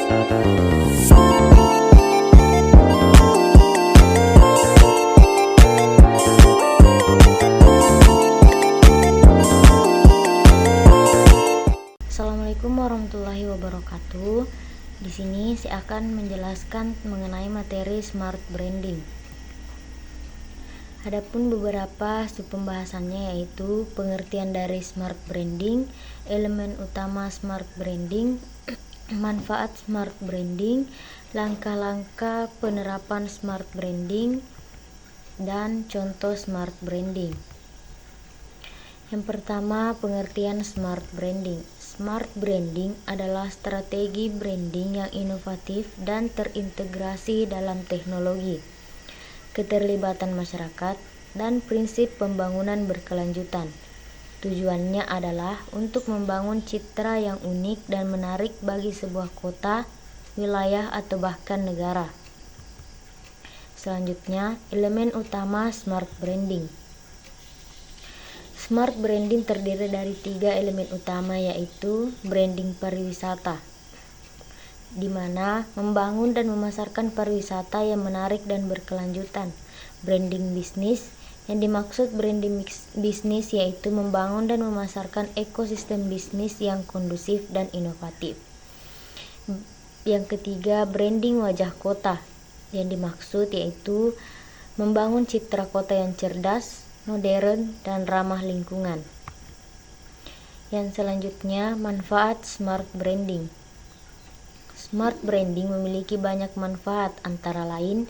Assalamualaikum warahmatullahi wabarakatuh. Di sini saya akan menjelaskan mengenai materi smart branding. Adapun beberapa sub pembahasannya yaitu pengertian dari smart branding, elemen utama smart branding, manfaat smart branding, langkah-langkah penerapan smart branding, dan contoh smart branding. Yang pertama, pengertian smart branding. Smart branding adalah strategi branding yang inovatif dan terintegrasi dalam teknologi, keterlibatan masyarakat, dan prinsip pembangunan berkelanjutan. Tujuannya adalah untuk membangun citra yang unik dan menarik bagi sebuah kota, wilayah, atau bahkan negara. Selanjutnya, elemen utama smart branding. Smart branding terdiri dari 3 elemen utama, yaitu branding pariwisata, di mana membangun dan memasarkan pariwisata yang menarik dan berkelanjutan. Branding bisnis, yang dimaksud branding bisnis yaitu membangun dan memasarkan ekosistem bisnis yang kondusif dan inovatif. Yang ketiga, branding wajah kota, yang dimaksud yaitu membangun citra kota yang cerdas, modern, dan ramah lingkungan. Yang selanjutnya, manfaat smart branding. Smart branding memiliki banyak manfaat, antara lain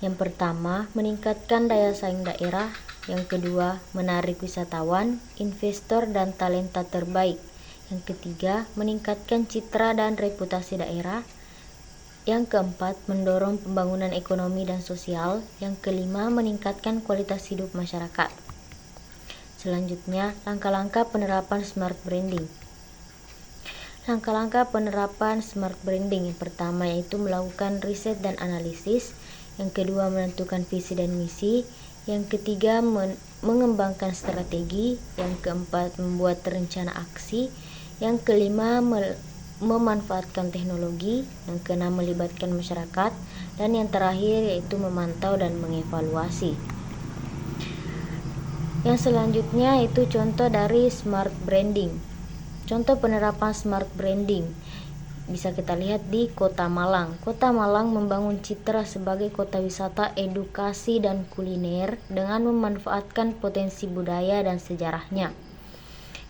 yang pertama, meningkatkan daya saing daerah. Yang kedua, menarik wisatawan, investor, dan talenta terbaik. Yang ketiga, meningkatkan citra dan reputasi daerah. Yang keempat, mendorong pembangunan ekonomi dan sosial. Yang kelima, meningkatkan kualitas hidup masyarakat. Selanjutnya, langkah-langkah penerapan smart branding. Langkah-langkah penerapan smart branding yang pertama yaitu melakukan riset dan analisis. Yang kedua, menentukan visi dan misi. Yang ketiga, mengembangkan strategi. Yang keempat, membuat rencana aksi. Yang kelima, memanfaatkan teknologi. Yang keenam, melibatkan masyarakat. Dan yang terakhir yaitu memantau dan mengevaluasi. Yang selanjutnya itu contoh dari smart branding. Contoh penerapan smart branding bisa kita lihat di Kota Malang. Kota Malang membangun citra sebagai kota wisata, edukasi, dan kuliner dengan memanfaatkan potensi budaya dan sejarahnya.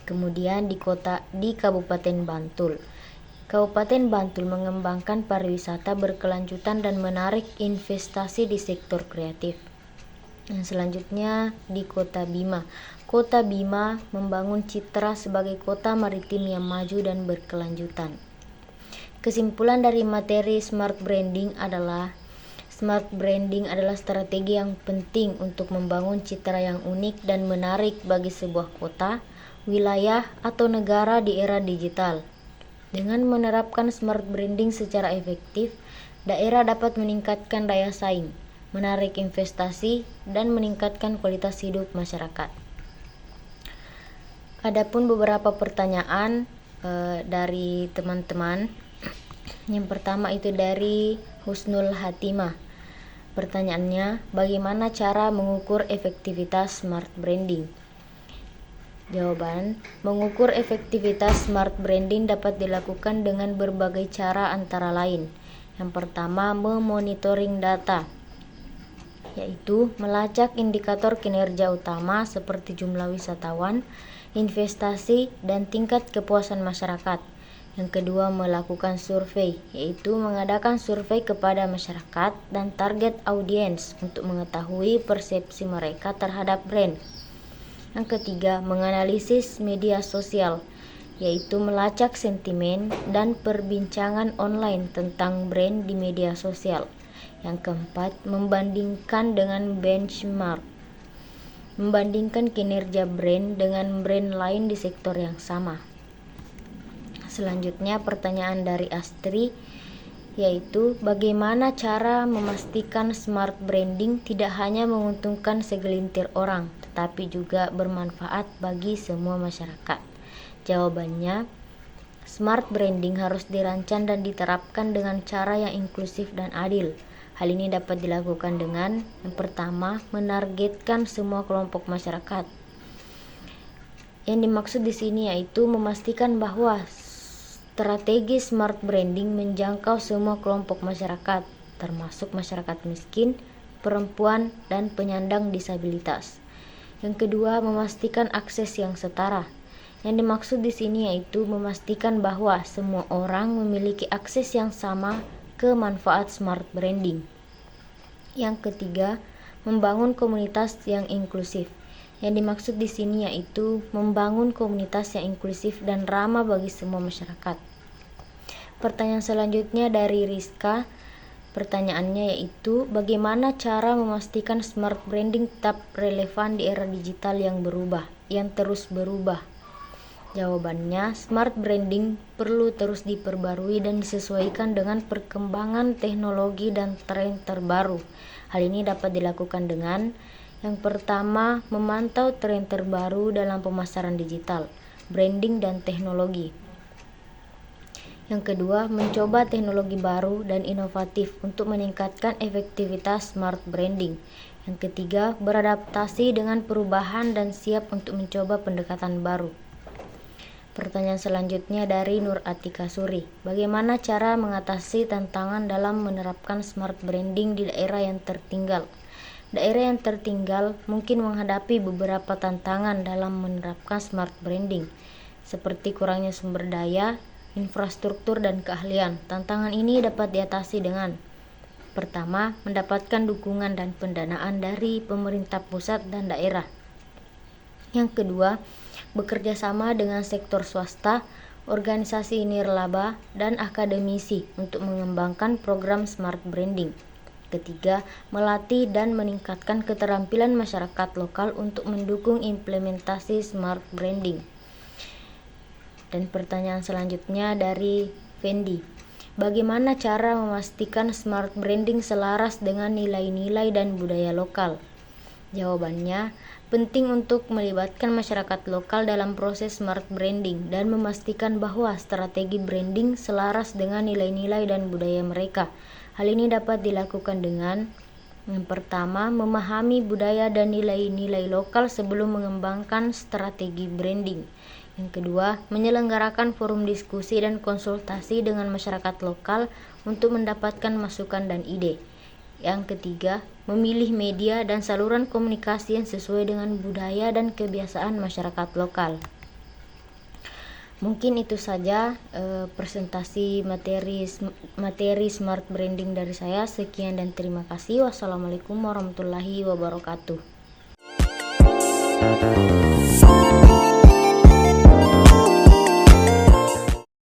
Kemudian di Kabupaten Bantul. Kabupaten Bantul mengembangkan pariwisata berkelanjutan dan menarik investasi di sektor kreatif. Yang selanjutnya di Kota Bima. Kota Bima membangun citra sebagai kota maritim yang maju dan berkelanjutan. Kesimpulan dari materi smart branding adalah strategi yang penting untuk membangun citra yang unik dan menarik bagi sebuah kota, wilayah, atau negara di era digital. Dengan menerapkan smart branding secara efektif, daerah dapat meningkatkan daya saing, menarik investasi, dan meningkatkan kualitas hidup masyarakat. Adapun beberapa pertanyaan dari teman-teman. Yang pertama itu dari Husnul Hatimah. Pertanyaannya, bagaimana cara mengukur efektivitas smart branding? Jawaban, mengukur efektivitas smart branding dapat dilakukan dengan berbagai cara, antara lain. Yang pertama, memonitoring data, yaitu melacak indikator kinerja utama seperti jumlah wisatawan, investasi, dan tingkat kepuasan masyarakat. Yang kedua, melakukan survei, yaitu mengadakan survei kepada masyarakat dan target audiens untuk mengetahui persepsi mereka terhadap brand. Yang ketiga, menganalisis media sosial, yaitu melacak sentimen dan perbincangan online tentang brand di media sosial. Yang keempat, membandingkan dengan benchmark, membandingkan kinerja brand dengan brand lain di sektor yang sama. Selanjutnya pertanyaan dari Astri, yaitu bagaimana cara memastikan smart branding tidak hanya menguntungkan segelintir orang, tetapi juga bermanfaat bagi semua masyarakat. Jawabannya, Smart branding harus dirancang dan diterapkan dengan cara yang inklusif dan adil. Hal ini dapat dilakukan dengan yang pertama, menargetkan semua kelompok masyarakat. Yang dimaksud di sini yaitu memastikan bahwa strategi smart branding menjangkau semua kelompok masyarakat, termasuk masyarakat miskin, perempuan, dan penyandang disabilitas. Yang kedua, memastikan akses yang setara. Yang dimaksud di sini yaitu memastikan bahwa semua orang memiliki akses yang sama ke manfaat smart branding. Yang ketiga, membangun komunitas yang inklusif. Yang dimaksud di sini yaitu membangun komunitas yang inklusif dan ramah bagi semua masyarakat. Pertanyaan selanjutnya dari Rizka. Pertanyaannya yaitu, bagaimana cara memastikan smart branding tetap relevan di era digital yang terus berubah? Jawabannya, smart branding perlu terus diperbarui dan disesuaikan dengan perkembangan teknologi dan tren terbaru. Hal ini dapat dilakukan dengan yang pertama, memantau tren terbaru dalam pemasaran digital, branding, dan teknologi. Yang kedua, mencoba teknologi baru dan inovatif untuk meningkatkan efektivitas smart branding. Yang ketiga, beradaptasi dengan perubahan dan siap untuk mencoba pendekatan baru. Pertanyaan selanjutnya dari Nur Atika Suri. Bagaimana cara mengatasi tantangan dalam menerapkan smart branding di daerah yang tertinggal? Daerah yang tertinggal mungkin menghadapi beberapa tantangan dalam menerapkan smart branding, seperti kurangnya sumber daya, infrastruktur, dan keahlian. Tantangan ini dapat diatasi dengan pertama, mendapatkan dukungan dan pendanaan dari pemerintah pusat dan daerah. Yang kedua, bekerja sama dengan sektor swasta, organisasi nirlaba, dan akademisi untuk mengembangkan program smart branding. Ketiga, melatih dan meningkatkan keterampilan masyarakat lokal untuk mendukung implementasi smart branding. Dan pertanyaan selanjutnya dari Fendi. Bagaimana cara memastikan smart branding selaras dengan nilai-nilai dan budaya lokal? Jawabannya, penting untuk melibatkan masyarakat lokal dalam proses smart branding dan memastikan bahwa strategi branding selaras dengan nilai-nilai dan budaya mereka. Hal ini dapat dilakukan dengan yang pertama, memahami budaya dan nilai-nilai lokal sebelum mengembangkan strategi branding. Yang kedua, menyelenggarakan forum diskusi dan konsultasi dengan masyarakat lokal untuk mendapatkan masukan dan ide. Yang ketiga, memilih media dan saluran komunikasi yang sesuai dengan budaya dan kebiasaan masyarakat lokal. Mungkin itu saja presentasi materi smart branding dari saya. Sekian dan terima kasih. Wassalamualaikum warahmatullahi wabarakatuh.